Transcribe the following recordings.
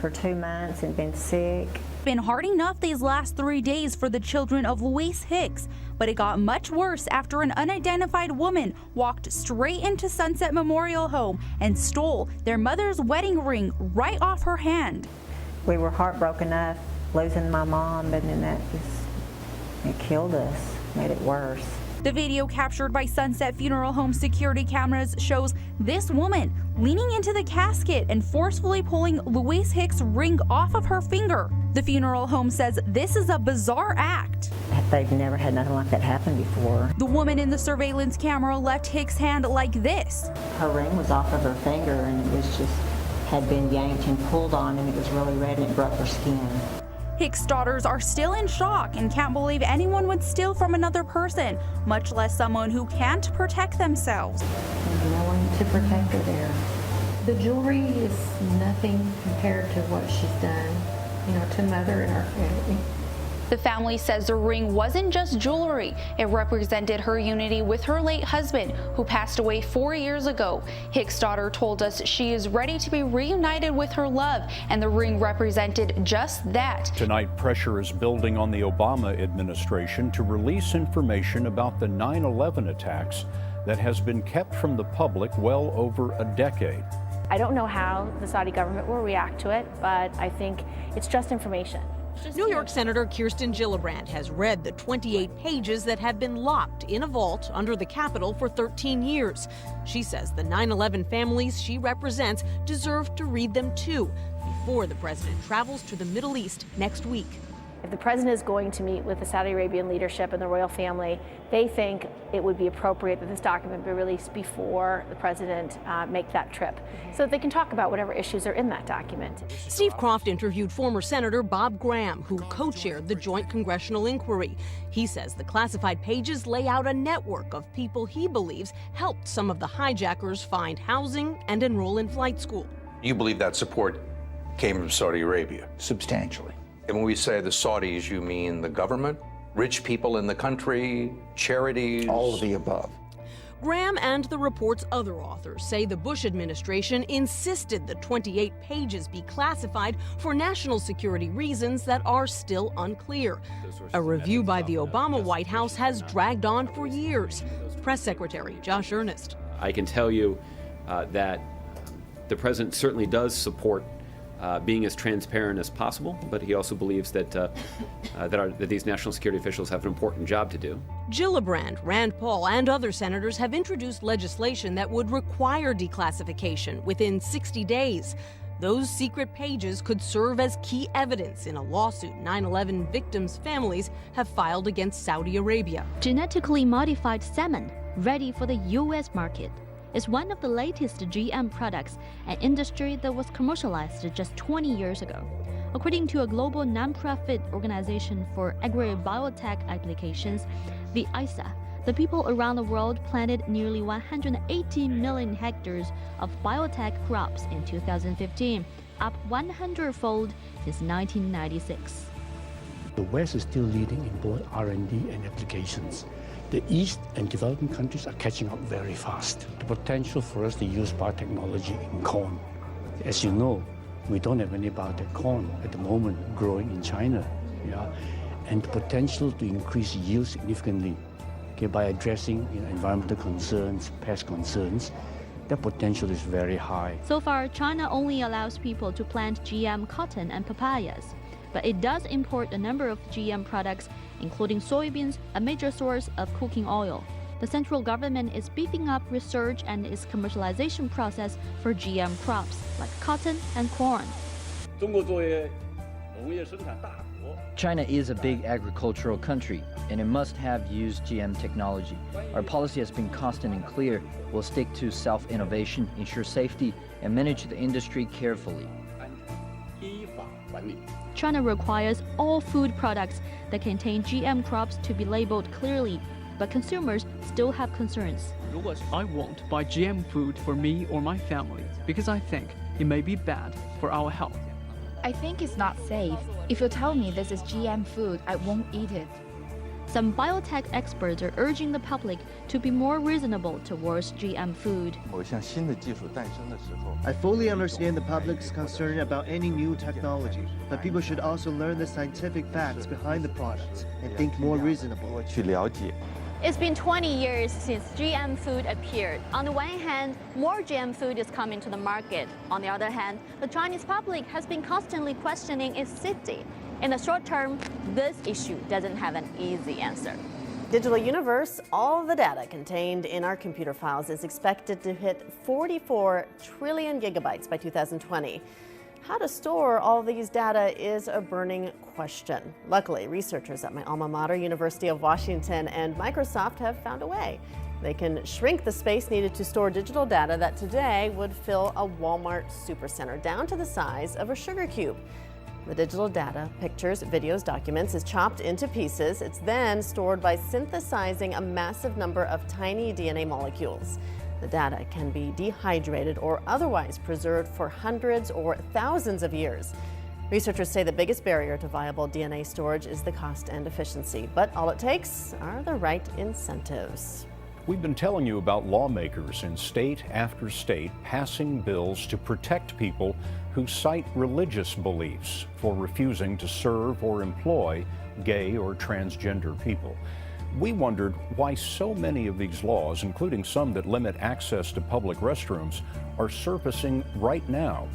for 2 months and been sick. Been hard enough these last 3 days for the children of Louise Hicks, but it got much worse after an unidentified woman walked straight into Sunset Memorial Home and stole their mother's wedding ring right off her hand. We were heartbroken enough losing my mom, but then it killed us, made it worse. The video captured by Sunset Funeral Home security cameras shows this woman leaning into the casket and forcefully pulling Louise Hicks' ring off of her finger. The funeral home says this is a bizarre act. They've never had nothing like that happen before. The woman in the surveillance camera left Hicks' hand like this. Her ring was off of her finger and it was had been yanked and pulled on, and it was really red and it broke her skin. Hicks' daughters are still in shock and can't believe anyone would steal from another person, much less someone who can't protect themselves. There's no one to protect her there. The jewelry is nothing compared to what she's done, to Mother and our family. The family says the ring wasn't just jewelry. It represented her unity with her late husband, who passed away 4 years ago. Hicks' daughter told us she is ready to be reunited with her love, and the ring represented just that. Tonight, pressure is building on the Obama administration to release information about the 9/11 attacks that has been kept from the public well over a decade. I don't know how the Saudi government will react to it, but I think it's just information. New York Senator Kirsten Gillibrand has read the 28 pages that have been locked in a vault under the Capitol for 13 years. She says the 9/11 families she represents deserve to read them too before the president travels to the Middle East next week. If the president is going to meet with the Saudi Arabian leadership and the royal family, they think it would be appropriate that this document be released before the president make that trip, so that they can talk about whatever issues are in that document. Steve Croft interviewed former Senator Bob Graham, who co-chaired the joint congressional inquiry. He says the classified pages lay out a network of people he believes helped some of the hijackers find housing and enroll in flight school. You believe that support came from Saudi Arabia? Substantially. And when we say the Saudis, you mean the government, rich people in the country, charities? All of the above. Graham and the report's other authors say the Bush administration insisted the 28 pages be classified for national security reasons that are still unclear. A review by the Obama White House has dragged on for years. Press Secretary Josh Earnest. I can tell you that the president certainly does support being as transparent as possible, but he also believes that that these national security officials have an important job to do. Gillibrand, Rand Paul, and other senators have introduced legislation that would require declassification within 60 days. Those secret pages could serve as key evidence in a lawsuit 9/11 victims' families have filed against Saudi Arabia. Genetically modified salmon, ready for the U.S. market, is one of the latest GM products, an industry that was commercialized just 20 years ago. According to a global nonprofit organization for agri-biotech applications, the ISA, the people around the world planted nearly 180 million hectares of biotech crops in 2015, up 100-fold since 1996. The West is still leading in both R&D and applications. The East and developing countries are catching up very fast. The potential for us to use biotechnology in corn. As you know, we don't have any biotech corn at the moment growing in China. And the potential to increase yield significantly by addressing environmental concerns, pest concerns, that potential is very high. So far, China only allows people to plant GM cotton and papayas, but it does import a number of GM products, including soybeans, a major source of cooking oil. The central government is beefing up research and its commercialization process for GM crops like cotton and corn. China is a big agricultural country, and it must have used GM technology. Our policy has been constant and clear. We'll stick to self-innovation, ensure safety, and manage the industry carefully. China requires all food products that contain GM crops to be labeled clearly, but consumers still have concerns. I won't buy GM food for me or my family because I think it may be bad for our health. I think it's not safe. If you tell me this is GM food, I won't eat it. Some biotech experts are urging the public to be more reasonable towards GM food. I fully understand the public's concern about any new technology, but people should also learn the scientific facts behind the products and think more reasonable. It's been 20 years since GM food appeared. On the one hand, more GM food is coming to the market. On the other hand, the Chinese public has been constantly questioning its safety. In the short term, this issue doesn't have an easy answer. Digital universe, all the data contained in our computer files is expected to hit 44 trillion gigabytes by 2020. How to store all these data is a burning question. Luckily, researchers at my alma mater, University of Washington, and Microsoft have found a way. They can shrink the space needed to store digital data that today would fill a Walmart supercenter down to the size of a sugar cube. The digital data, pictures, videos, documents, is chopped into pieces. It's then stored by synthesizing a massive number of tiny DNA molecules. The data can be dehydrated or otherwise preserved for hundreds or thousands of years. Researchers say the biggest barrier to viable DNA storage is the cost and efficiency, but all it takes are the right incentives. We've been telling you about lawmakers in state after state passing bills to protect people who cite religious beliefs for refusing to serve or employ gay or transgender people. We wondered why so many of these laws, including some that limit access to public restrooms, are surfacing right now.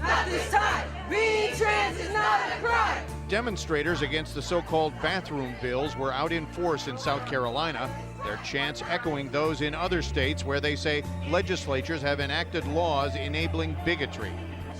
Not this time! Being trans is not a crime! Demonstrators against the so-called bathroom bills were out in force in South Carolina, their chants echoing those in other states where they say legislatures have enacted laws enabling bigotry.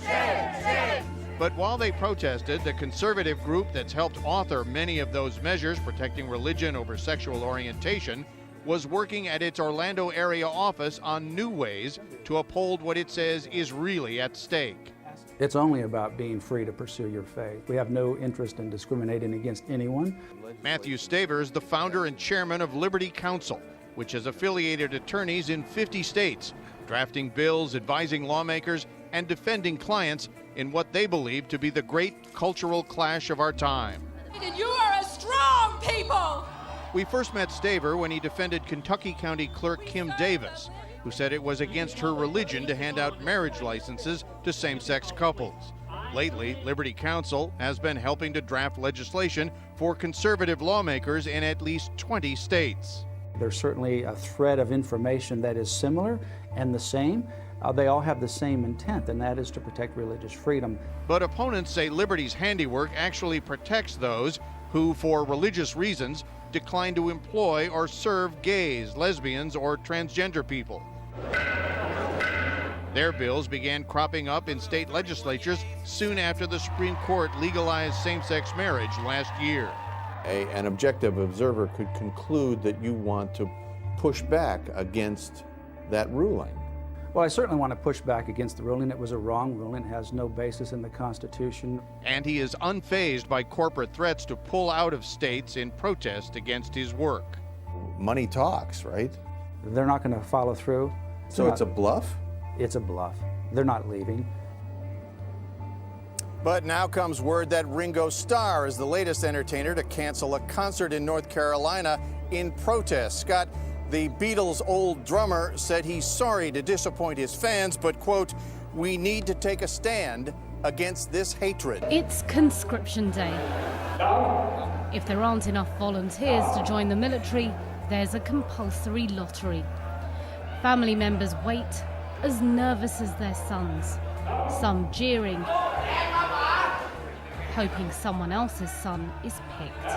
Shame, shame. But while they protested, the conservative group that's helped author many of those measures protecting religion over sexual orientation was working at its Orlando area office on new ways to uphold what it says is really at stake. It's only about being free to pursue your faith. We have no interest in discriminating against anyone. Matthew Stavers, the founder and chairman of Liberty Counsel, which has affiliated attorneys in 50 states, drafting bills, advising lawmakers, and defending clients in what they believe to be the great cultural clash of our time. You are a strong people! We first met Staver when he defended Kentucky County Clerk Kim Davis, who said it was against her religion to hand out marriage licenses to same-sex couples. Lately, Liberty Counsel has been helping to draft legislation for conservative lawmakers in at least 20 states. There's certainly a thread of information that is similar and the same. They all have the same intent, and that is to protect religious freedom. But opponents say Liberty's handiwork actually protects those who, for religious reasons, decline to employ or serve gays, lesbians, or transgender people. Their bills began cropping up in state legislatures soon after the Supreme Court legalized same-sex marriage last year. An objective observer could conclude that you want to push back against that ruling. Well, I certainly want to push back against the ruling. It was a wrong ruling. It has no basis in the Constitution. And he is unfazed by corporate threats to pull out of states in protest against his work. Money talks, right? They're not going to follow through. So it's a bluff? It's a bluff. They're not leaving. But now comes word that Ringo Starr is the latest entertainer to cancel a concert in North Carolina in protest. Scott, the Beatles' old drummer said he's sorry to disappoint his fans, but, quote, "We need to take a stand against this hatred." It's conscription day. If there aren't enough volunteers to join the military, there's a compulsory lottery. Family members wait, as nervous as their sons, some jeering, hoping someone else's son is picked.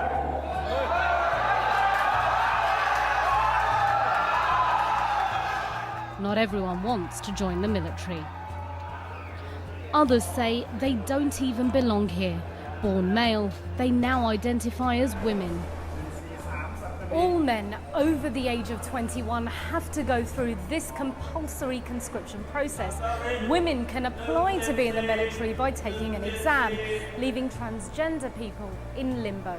Not everyone wants to join the military. Others say they don't even belong here. Born male, they now identify as women. All men over the age of 21 have to go through this compulsory conscription process. Women can apply to be in the military by taking an exam, leaving transgender people in limbo.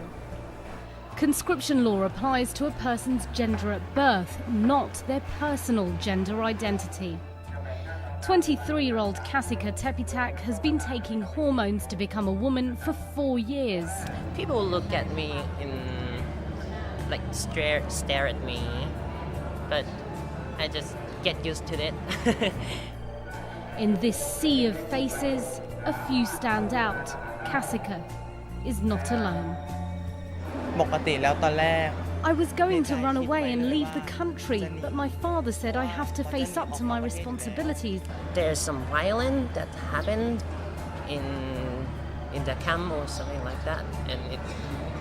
Conscription law applies to a person's gender at birth, not their personal gender identity. 23-year-old Kasika Tepitak has been taking hormones to become a woman for 4 years. People look at me in like stare at me, but I just get used to it. In this sea of faces, a few stand out. Kasika is not alone. I was going to run away and leave the country, but my father said I have to face up to my responsibilities. There's some violence that happened in the camp or something like that, and it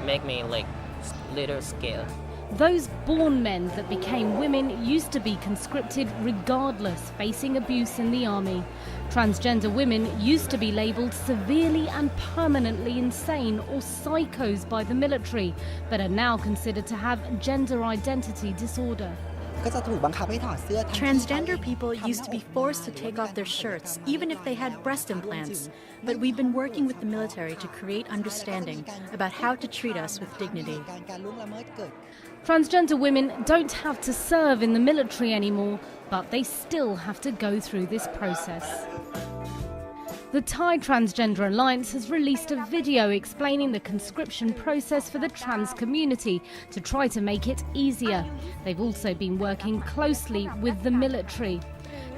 make me like little scared. Those born men that became women used to be conscripted regardless, facing abuse in the army. Transgender women used to be labelled severely and permanently insane or psychos by the military, but are now considered to have gender identity disorder. Transgender people used to be forced to take off their shirts, even if they had breast implants. But we've been working with the military to create understanding about how to treat us with dignity. Transgender women don't have to serve in the military anymore, but they still have to go through this process. The Thai Transgender Alliance has released a video explaining the conscription process for the trans community to try to make it easier. They've also been working closely with the military.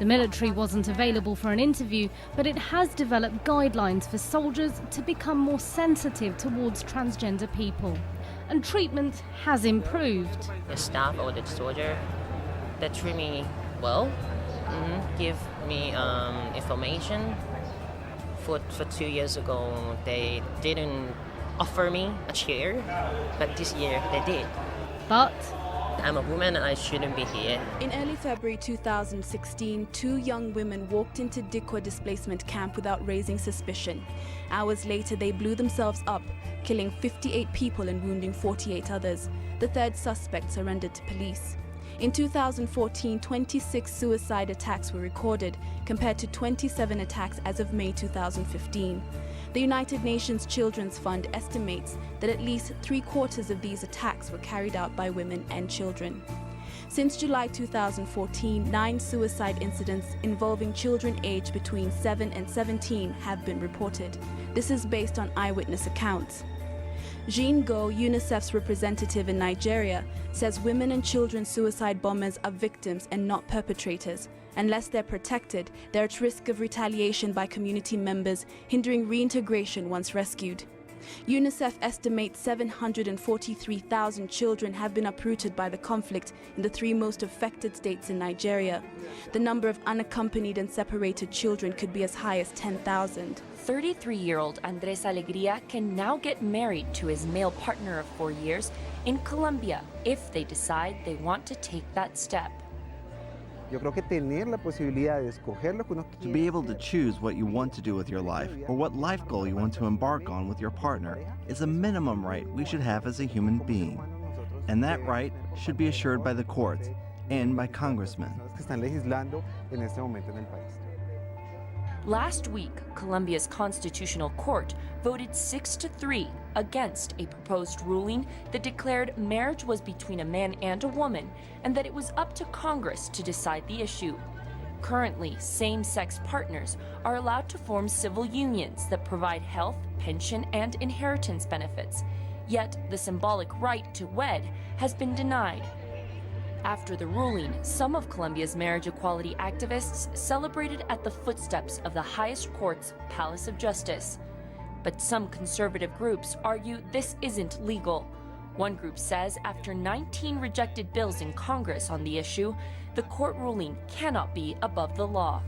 The military wasn't available for an interview, but it has developed guidelines for soldiers to become more sensitive towards transgender people. And treatment has improved. The staff or the soldier, they treat me well, give me information. For 2 years ago, they didn't offer me a chair, but this year they did. But I'm a woman and I shouldn't be here. In early February 2016, 2 young women walked into Dikwa displacement camp without raising suspicion. Hours later, they blew themselves up, killing 58 people and wounding 48 others. The third suspect surrendered to police. In 2014, 26 suicide attacks were recorded, compared to 27 attacks as of May 2015. The United Nations Children's Fund estimates that at least 3/4 of these attacks were carried out by women and children. Since July 2014, 9 suicide incidents involving children aged between 7 and 17 have been reported. This is based on eyewitness accounts. Jean Go, UNICEF's representative in Nigeria, says women and children suicide bombers are victims and not perpetrators. Unless they're protected, they're at risk of retaliation by community members, hindering reintegration once rescued. UNICEF estimates 743,000 children have been uprooted by the conflict in the 3 most affected states in Nigeria. The number of unaccompanied and separated children could be as high as 10,000. 33-year-old Andres Alegría can now get married to his male partner of 4 years in Colombia if they decide they want to take that step. To be able to choose what you want to do with your life or what life goal you want to embark on with your partner is a minimum right we should have as a human being. And that right should be assured by the courts and by congressmen. Last week, Colombia's Constitutional Court voted 6-3 against a proposed ruling that declared marriage was between a man and a woman and that it was up to Congress to decide the issue. Currently, same-sex partners are allowed to form civil unions that provide health, pension, and inheritance benefits. Yet, the symbolic right to wed has been denied. After the ruling, some of Colombia's marriage equality activists celebrated at the footsteps of the highest court's Palace of Justice. But some conservative groups argue this isn't legal. One group says after 19 rejected bills in Congress on the issue, the court ruling cannot be above the law.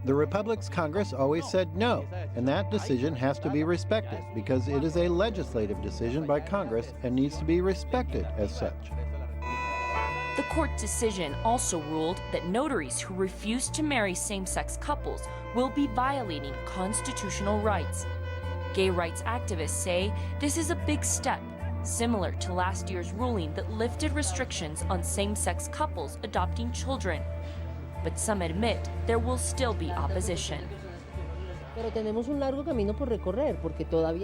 The Republic's Congress always said no, and that decision has to be respected because it is a legislative decision by Congress and needs to be respected as such. The court decision also ruled that notaries who refuse to marry same-sex couples will be violating constitutional rights. Gay rights activists say this is a big step, similar to last year's ruling that lifted restrictions on same-sex couples adopting children. But some admit there will still be opposition.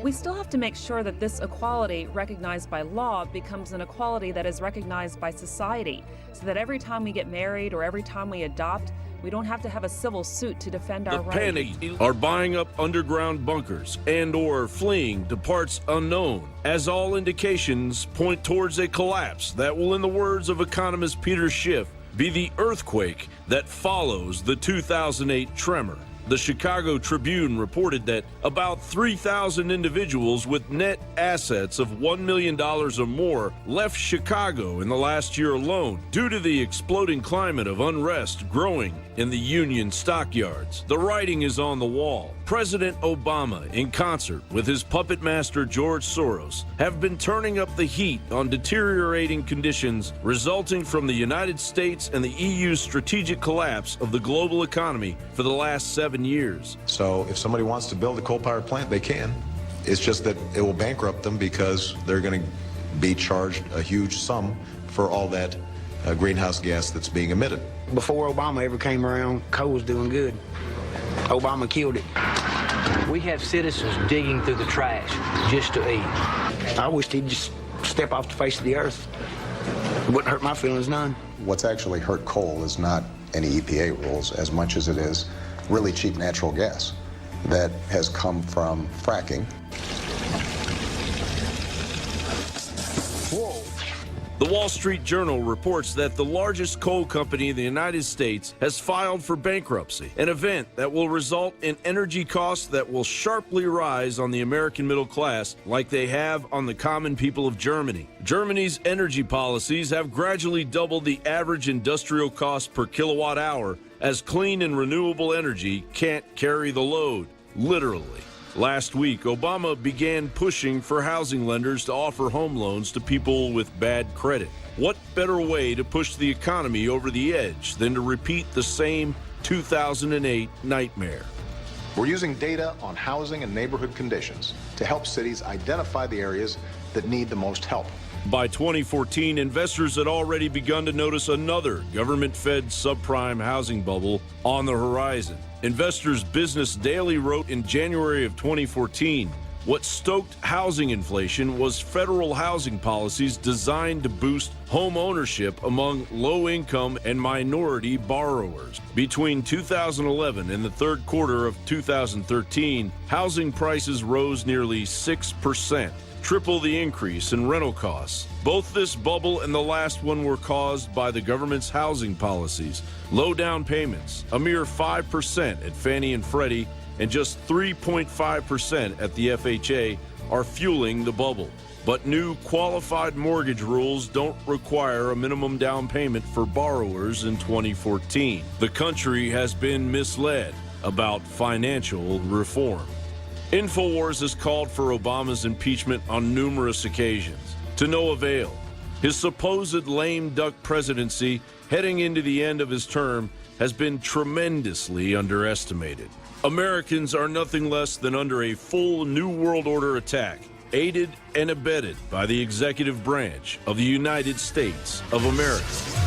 We still have to make sure that this equality recognized by law becomes an equality that is recognized by society, so that every time we get married or every time we adopt, We don't have to have a civil suit to defend our The rights. panicked are buying up underground bunkers and/or fleeing to parts unknown, as all indications point towards a collapse that will, in the words of economist Peter Schiff, be the earthquake that follows the 2008 tremor. The Chicago Tribune reported that about 3,000 individuals with net assets of $1 million or more left Chicago in the last year alone due to the exploding climate of unrest growing in the Union stockyards. The writing is on the wall. President Obama, in concert with his puppet master George Soros, have been turning up the heat on deteriorating conditions resulting from the United States and the EU's strategic collapse of the global economy for the last 7 years. So if somebody wants to build a coal-powered plant, they can. It's just that it will bankrupt them because they're going to be charged a huge sum for all that greenhouse gas that's being emitted. Before Obama ever came around, coal was doing good. Obama killed it. We have citizens digging through the trash just to eat. I wished he'd just step off the face of the earth. It wouldn't hurt my feelings none. What's actually hurt coal is not any EPA rules as much as it is really cheap natural gas that has come from fracking. Whoa. The Wall Street Journal reports that the largest coal company in the United States has filed for bankruptcy, an event that will result in energy costs that will sharply rise on the American middle class like they have on the common people of Germany. Germany's energy policies have gradually doubled the average industrial cost per kilowatt hour as clean and renewable energy can't carry the load, literally. Last week, Obama began pushing for housing lenders to offer home loans to people with bad credit. What better way to push the economy over the edge than to repeat the same 2008 nightmare? We're using data on housing and neighborhood conditions to help cities identify the areas that need the most help. By 2014, investors had already begun to notice another government-fed subprime housing bubble on the horizon. Investors Business Daily wrote in January of 2014, what stoked housing inflation was federal housing policies designed to boost home ownership among low-income and minority borrowers. Between 2011 and the third quarter of 2013, housing prices rose nearly 6%. Triple the increase in rental costs. Both this bubble and the last one were caused by the government's housing policies. Low down payments, a mere 5% at Fannie and Freddie, and just 3.5% at the FHA are fueling the bubble. But new qualified mortgage rules don't require a minimum down payment for borrowers in 2014. The country has been misled about financial reform. InfoWars has called for Obama's impeachment on numerous occasions, to no avail. His supposed lame duck presidency heading into the end of his term has been tremendously underestimated. Americans are nothing less than under a full New World Order attack, aided and abetted by the executive branch of the United States of America.